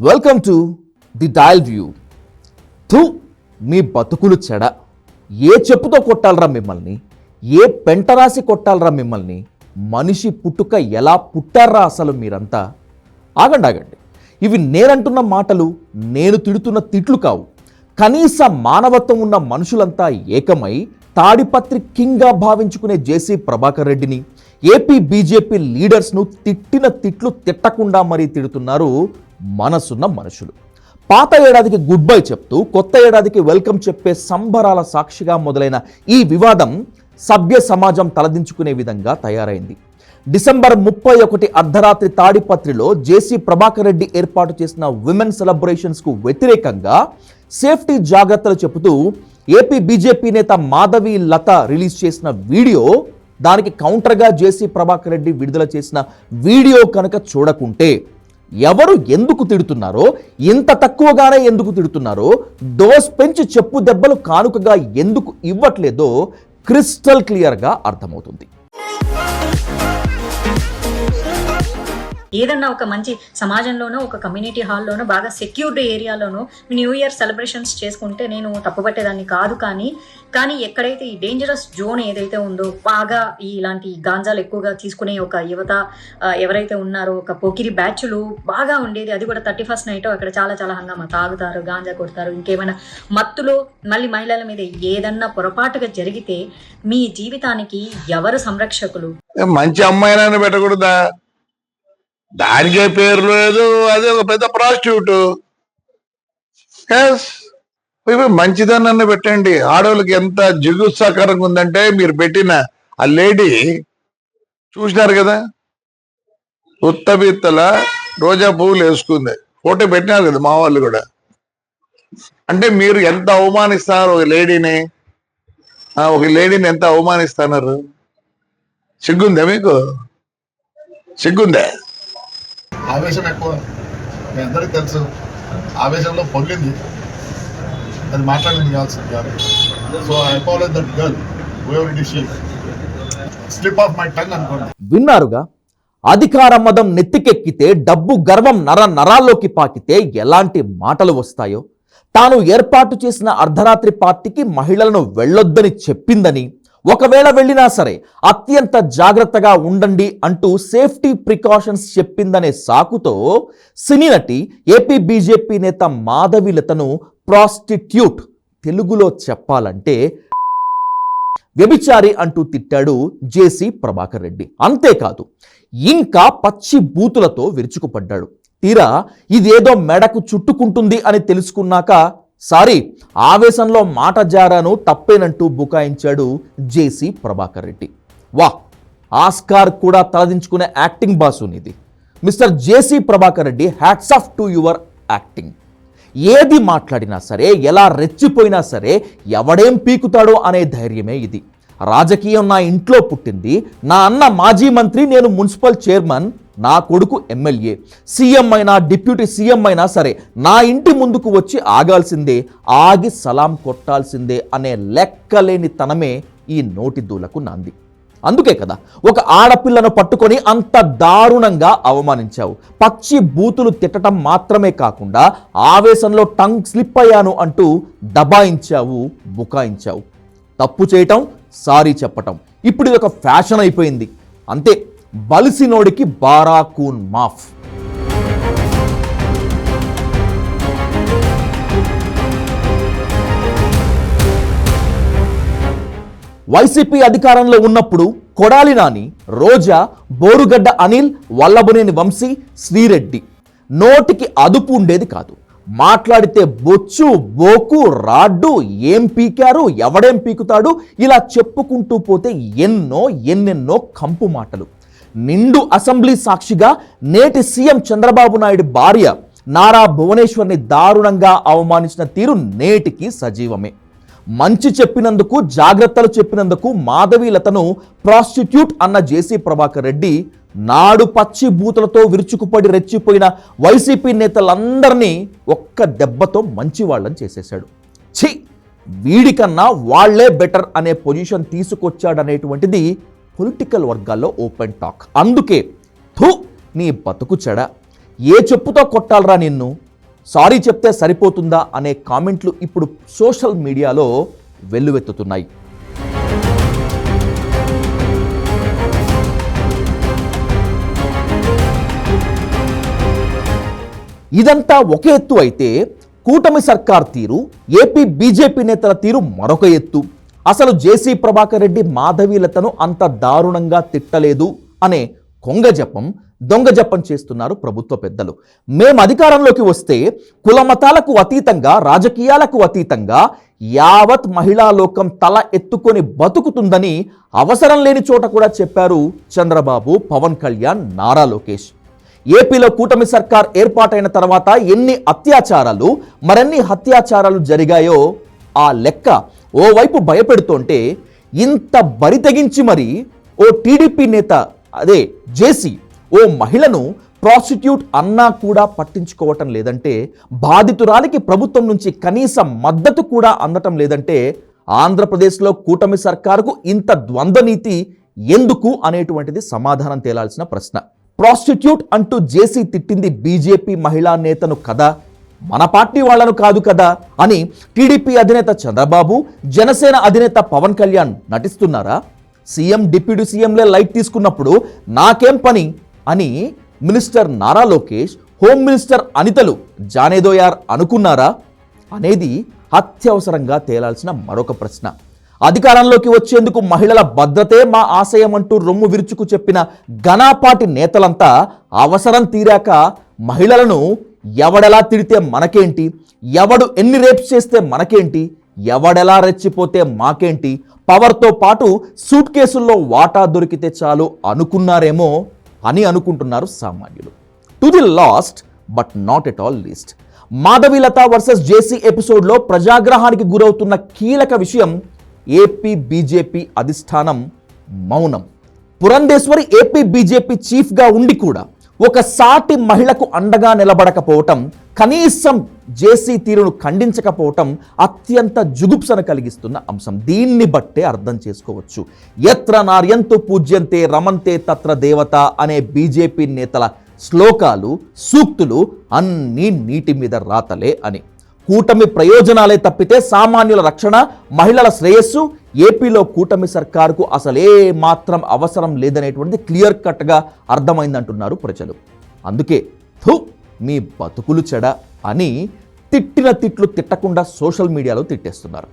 Welcome to the dial view. థూ మీ బతుకులు చెడ. ఏ చెప్పుతో కొట్టాలరా మిమ్మల్ని? ఏ పెంటరాసి కొట్టాలరా మిమ్మల్ని? మనిషి పుట్టుక ఎలా పుట్టారా అసలు మీరంతా? ఆగండి. ఇవి నేనంటున్న మాటలు, నేను తిడుతున్న తిట్లు కావు. కనీస మానవత్వం ఉన్న మనుషులంతా ఏకమై తాడిపత్రి కింగ్గా భావించుకునే జేసీ ప్రభాకర్ రెడ్డిని, ఏపీ బీజేపీ లీడర్స్ను తిట్టిన తిట్లు తిట్టకుండా మరీ తిడుతున్నారు మనసున్న మనుషులు. పాత ఏడాదికి గుడ్ బై చెప్తూ కొత్త ఏడాదికి వెల్కమ్ చెప్పే సంబరాల సాక్షిగా మొదలైన ఈ వివాదం సభ్య సమాజం తలదించుకునే విధంగా తయారైంది. డిసెంబర్ 31 అర్ధరాత్రి తాడిపత్రిలో జేసీ ప్రభాకర్ రెడ్డి ఏర్పాటు చేసిన విమెన్ సెలబ్రేషన్స్కు వ్యతిరేకంగా సేఫ్టీ జాగ్రత్తలు చెబుతూ ఏపీ బీజేపీ నేత మాధవి లత రిలీజ్ చేసిన వీడియో, దానికి కౌంటర్గా జేసీ ప్రభాకర్ రెడ్డి విడుదల చేసిన వీడియో కనుక చూడకుంటే ఎవరు ఎందుకు తిడుతున్నారో, ఇంత తక్కువగానే ఎందుకు తిడుతున్నారో, డోస్ పెంచి చెప్పు దెబ్బలు కానుకగా ఎందుకు ఇవ్వట్లేదో క్రిస్టల్ క్లియర్గా అర్థమవుతుంది. ఏదన్నా ఒక మంచి సమాజంలోనో ఒక కమ్యూనిటీ హాల్లోనో బాగా సెక్యూర్డ్ ఏరియాలోనో న్యూ ఇయర్ సెలబ్రేషన్స్ చేసుకుంటే నేను తప్పుపట్టేదాన్ని కాదు. కానీ ఎక్కడైతే ఈ డేంజరస్ జోన్ ఏదైతే ఉందో, బాగా ఇలాంటి గాంజాలు ఎక్కువగా తీసుకునే ఒక యువత ఎవరైతే ఉన్నారో, ఒక పోకిరి బ్యాచ్లు బాగా ఉండేది, అది కూడా 31st నైట్ అక్కడ చాలా హంగామా, తాగుతారు, గాంజా కొడతారు, ఇంకేమైనా మత్తులో మళ్ళీ మహిళల మీద ఏదన్నా పొరపాటుగా జరిగితే మీ జీవితానికి ఎవరు సంరక్షకులు? మంచి అమ్మాయినైనా పెట్టకూడదా? దానికే పేరు లేదు, అదే ఒక పెద్ద ప్రాస్టిట్యూట్. మంచిదన్న పెట్టండి. ఆడవాళ్ళకి ఎంత జిగుత్సాకరంగా ఉందంటే, మీరు పెట్టిన ఆ లేడీ చూసినారు కదా, ఉత్తబిత్తల రోజా పువ్వులు వేసుకుంది, ఫోటో పెట్టినారు కదా మా వాళ్ళు కూడా. అంటే మీరు ఎంత అవమానిస్తున్నారు ఒక లేడీని ఎంత అవమానిస్తున్నారు? సిగ్గుందా మీకు? సిగ్గుందా? ఆవేశం ఎక్కువ, మీ అందరికీ తెలుసు. ఆవేశంలో పొంగింది, అది మాట్లాడింది కావాల్సింది కాదు. So I apologise that girl whoever it is, she slip of my tongue అనుకోండి. విన్నారుగా, అధికార మదం నెత్తికెక్కితే, డబ్బు గర్వం నరాల్లోకి పాకితే ఎలాంటి మాటలు వస్తాయో. తాను ఏర్పాటు చేసిన అర్ధరాత్రి పార్టీకి మహిళలను వెళ్ళొద్దని చెప్పిందని, ఒకవేళ వెళ్ళినా సరే అత్యంత జాగ్రత్తగా ఉండండి అంటూ సేఫ్టీ ప్రికాషన్స్ చెప్పిందనే సాకుతో సినీ నటి, ఏపీ బీజేపీ నేత మాధవి లతను ప్రాస్టిట్యూట్, తెలుగులో చెప్పాలంటే వ్యభిచారి అంటూ తిట్టాడు జేసీ ప్రభాకర్ రెడ్డి. అంతేకాదు, ఇంకా పచ్చి బూతులతో విరుచుకుపడ్డాడు. తీరా ఇదేదో మెడకు చుట్టుకుంటుంది అని తెలుసుకున్నాక, సారీ ఆవేశంలో మాట జారాను, తప్పేనంటూ బుకాయించాడు జేసీ ప్రభాకర్ రెడ్డి. వాహ్, ఆస్కార్ కూడా తలదించుకునే యాక్టింగ్ బాసునిది. Mister JC Prabhakar Reddy, hats off to your acting. ఏది మాట్లాడినా సరే, ఎలా రెచ్చిపోయినా సరే, ఎవడేం పీకుతాడో అనే ధైర్యమే ఇది. రాజకీయం నా ఇంట్లో పుట్టింది, నా అన్న మాజీ మంత్రి, నేను మున్సిపల్ చైర్మన్, నా కొడుకు ఎమ్మెల్యే, సీఎం అయినా డిప్యూటీ సీఎం అయినా సరే నా ఇంటి ముందుకు వచ్చి ఆగాల్సిందే, ఆగి సలాం కొట్టాల్సిందే అనే లెక్కలేని తనమే ఈ నోటి దూలకు నాంది. అందుకే కదా ఒక ఆడపిల్లను పట్టుకొని అంత దారుణంగా అవమానించావు. పచ్చి బూతులు తిట్టడం మాత్రమే కాకుండా ఆవేశంలో టంగ్ స్లిప్ అయ్యాను అంటూ దబాయించావు, బుకాయించావు. తప్పు చేయటం, సారీ చెప్పటం, ఇప్పుడు ఇది ఒక ఫ్యాషన్ అయిపోయింది. అంతే, బలిసినోడికి బారాకూన్ మాఫ్. వైసీపీ అధికారంలో ఉన్నప్పుడు కొడాలి నాని, రోజా, బోరుగడ్డ అనిల్, వల్లభనేని వంశీ, శ్రీరెడ్డి నోటికి అదుపు ఉండేది కాదు. మాట్లాడితే బొచ్చు, బోకు, రాడ్డు, ఏం పీకారు, ఎవడేం పీకుతాడు, ఇలా చెప్పుకుంటూ పోతే ఎన్నెన్నో కంపు మాటలు. నిండు అసెంబ్లీ సాక్షిగా నేటి సీఎం చంద్రబాబు నాయుడు భార్య నారా భువనేశ్వర్ని దారుణంగా అవమానించిన తీరు నేటికి సజీవమే. మంచి చెప్పినందుకు, జాగ్రత్తలు చెప్పినందుకు మాధవి లతను ప్రాస్టిట్యూట్ అన్న జేసీ ప్రభాకర్ రెడ్డి నాడు పచ్చి బూతులతో విరుచుకుపడి రెచ్చిపోయిన వైసీపీ నేతలందరినీ ఒక్క దెబ్బతో మంచి వాళ్ళని చేసేశాడు. ఛీ, వీడికన్నా వాళ్లే బెటర్ అనే పొజిషన్ తీసుకొచ్చాడనేటువంటిది పొలిటికల్ వర్గాల్లో ఓపెన్ టాక్. అందుకే థూ నీ బతుకు చెడ, ఏ చెప్పుతో కొట్టాలరా నిన్ను? సారీ చెప్తే సరిపోతుందా అనే కామెంట్లు ఇప్పుడు సోషల్ మీడియాలో వెల్లువెత్తుతున్నాయి. ఇదంతా ఒక ఎత్తు అయితే కూటమి సర్కార్ తీరు, ఏపీ బీజేపీ నేతల తీరు మరొక ఎత్తు. అసలు జేసీ ప్రభాకర్ రెడ్డి మాధవీలతను అంత దారుణంగా తిట్టలేదు అనే కొంగ జపం, దొంగ జపం చేస్తున్నారు ప్రభుత్వ పెద్దలు. మేం అధికారంలోకి వస్తే కులమతాలకు అతీతంగా, రాజకీయాలకు అతీతంగా యావత్ మహిళా లోకం తల ఎత్తుకొని బతుకుతుందని అవసరం లేని చోట కూడా చెప్పారు చంద్రబాబు, పవన్ కళ్యాణ్, నారా లోకేష్. ఏపీలో కూటమి సర్కార్ ఏర్పాటైన తర్వాత ఎన్ని అత్యాచారాలు, మరెన్ని హత్యాచారాలు జరిగాయో ఆ లెక్క ఓవైపు భయపెడుతుంటే, ఇంత బరి తెగించి మరి ఓ టీడీపీ నేత, అదే జేసీ, ఓ మహిళను ప్రాస్టిట్యూట్ అన్నా కూడా పట్టించుకోవటం లేదంటే, బాధితురాలికి ప్రభుత్వం నుంచి కనీస మద్దతు కూడా అందటం లేదంటే, ఆంధ్రప్రదేశ్లో కూటమి సర్కారుకు ఇంత ద్వంద్వనీతి ఎందుకు అనేటువంటిది సమాధానం తేలాల్సిన ప్రశ్న. ప్రాస్టిట్యూట్ అంటూ జేసీ తిట్టింది బీజేపీ మహిళా నేతను కదా, మన పార్టీ వాళ్లను కాదు కదా అని టీడీపీ అధినేత చంద్రబాబు, జనసేన అధినేత పవన్ కళ్యాణ్ నటిస్తున్నారా? సీఎం, డిప్యూటీ సీఎంలే లైట్ తీసుకున్నప్పుడు నాకేం పని అని minister Nara Lokesh, home minister అనితలు జానేదోయార్ అనుకున్నారా అనేది అత్యవసరంగా తేలాల్సిన మరొక ప్రశ్న. అధికారంలోకి వచ్చేందుకు మహిళల భద్రతే మా ఆశయం అంటూ రొమ్ము విరుచుకు చెప్పిన ఘనాపాటి నేతలంతా అవసరం తీరాక మహిళలను ఎవడెలా తిడితే మనకేంటి, ఎవడు ఎన్ని రేప్స్ చేస్తే మనకేంటి, ఎవడెలా రెచ్చిపోతే మాకేంటి, పవర్తో పాటు సూట్ కేసుల్లో వాటా దొరికితే చాలు అనుకున్నారేమో అని అనుకుంటున్నారు సామాన్యులు. To the last but not at all least, Madhavilatha versus JC ఎపిసోడ్లో ప్రజాగ్రహానికి గురవుతున్న కీలక విషయం ఏపీ బీజేపీ అధిష్టానం మౌనం. పురంధేశ్వరి ఏపీ బీజేపీ చీఫ్గా ఉండి కూడా ఒక సాటి మహిళకు అండగా నిలబడకపోవటం, కనీసం జేసీ తీరును ఖండించకపోవటం అత్యంత జుగుప్సను కలిగిస్తున్న అంశం. దీన్ని బట్టే అర్థం చేసుకోవచ్చు యత్ర నార్యంతు పూజ్యంతే రమంతే తత్ర దేవత అనే బీజేపీ నేతల శ్లోకాలు, సూక్తులు అన్నీ నీటి మీద రాతలే అని. కూటమి ప్రయోజనాలే తప్పితే సామాన్యుల రక్షణ, మహిళల శ్రేయస్సు ఏపీలో కూటమి సర్కారుకు అసలే మాత్రం అవసరం లేదనేటువంటిది క్లియర్ కట్గా అర్థమైందంటున్నారు ప్రజలు. అందుకే మీ బతుకులు చెడ అని తిట్టిన తిట్లు తిట్టకుండా సోషల్ మీడియాలో తిట్టేస్తున్నారు.